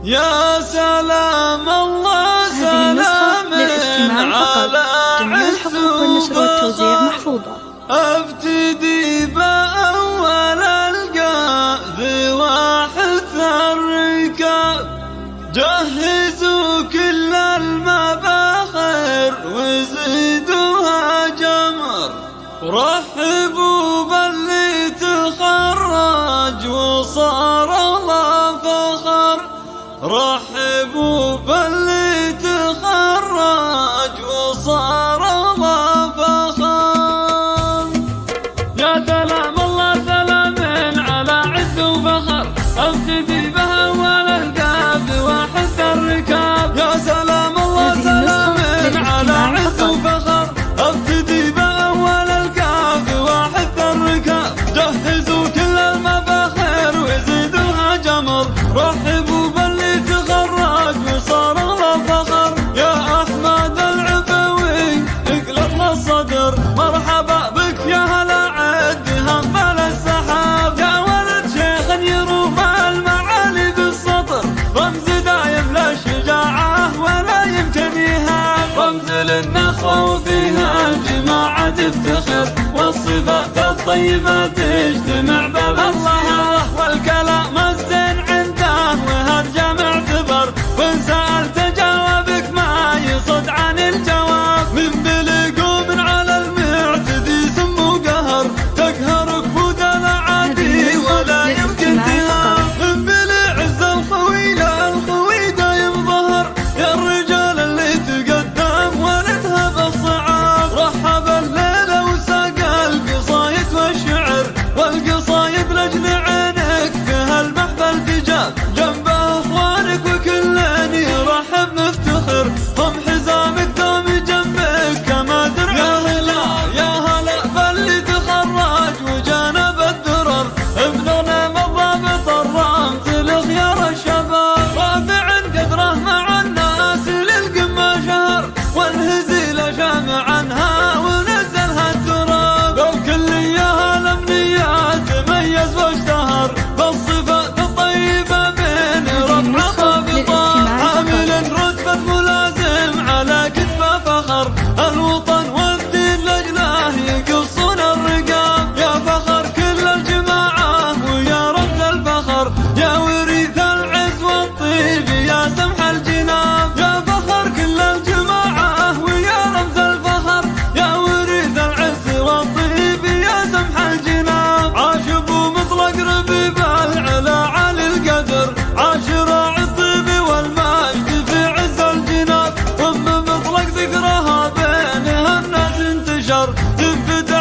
يا سلام الله هذه النسخة سلام للاستماع فقط. جميع الحقوق والنشر والتوزيع محفوظة. ابتدي بأول القاذ واحث الركاب، جهزوا كل المباخر وزيدوها جمر، رحبوا باللي تخرج وصار الله فخر، رحبوا باللي تخرج وصار الله فخر. يا سلام الله سلام على عز وفخر، ابتدي بأول القاذ واحث الركاب. يا سلام الله سلام على عز وفخر، ابتدي بأول القاذ واحث الركاب، جهزوا كل المباخر وزيدوها جمر، رحبوا باللي تخرج وصار الله فخر. يا احمد العفوي اقلب للصدر، مرحبا بك يا هلا عد همل السحاب، يا ولد شيخ يروم المعالي بالسطر، رمز دايم للشجاعة ولا يمكن يهاب، رمز للنخوة وفيها الجماعة تفتخر، والصفات الطيبة تجتمع بالله، والكلام الزين عنده وهالجمع اعتبر، وان سألت جوابك ما يصد عن الجواب، من بلقوا من على المعتدي سم وقهر، تقهرك بود العادي ولا يمكن تهاب، من بلي عز الخوي للخوي دايم ظهر، يا الرجال اللي تقدم ولدها بالصعاب، رحب الليلة وساق القصايد والشعر، والقصايد لجل عينك في هالمحفل تجاب، جنب اخوانك وكلن يرحب مفتخر، هم حزامك دوم جنبك كما درع. يا هلا يا هلا باللي تخرج وجانب الدرر، ابننا بالضابط الرمز لخيار الشباب، رافع قدره مع الناس للقمة شهر، والهزيل شام عنها ونزلها التراب، الكلية الامنيات تميز واشتهر، بالصفات الطيبة بين رفع خافضة، عامل رتبة ملازم على كتفه فخر، الوطن والدين لجله يقصون الرقاب، يا فخر كل الجماعة ويا رمز الفخر، يا وريث العز والطيب يا سمح الجناب، يا فخر كل الجماعة ويا رمز الفخر، يا وريث العز والطيب يا سمح الجناب، عاشبوا مطلق ربيب العلا علي القدر، عاش راعي الطيب والمجد في عز الجناب، ام مطلق ذكرها بينها الناس انتشر، تبدا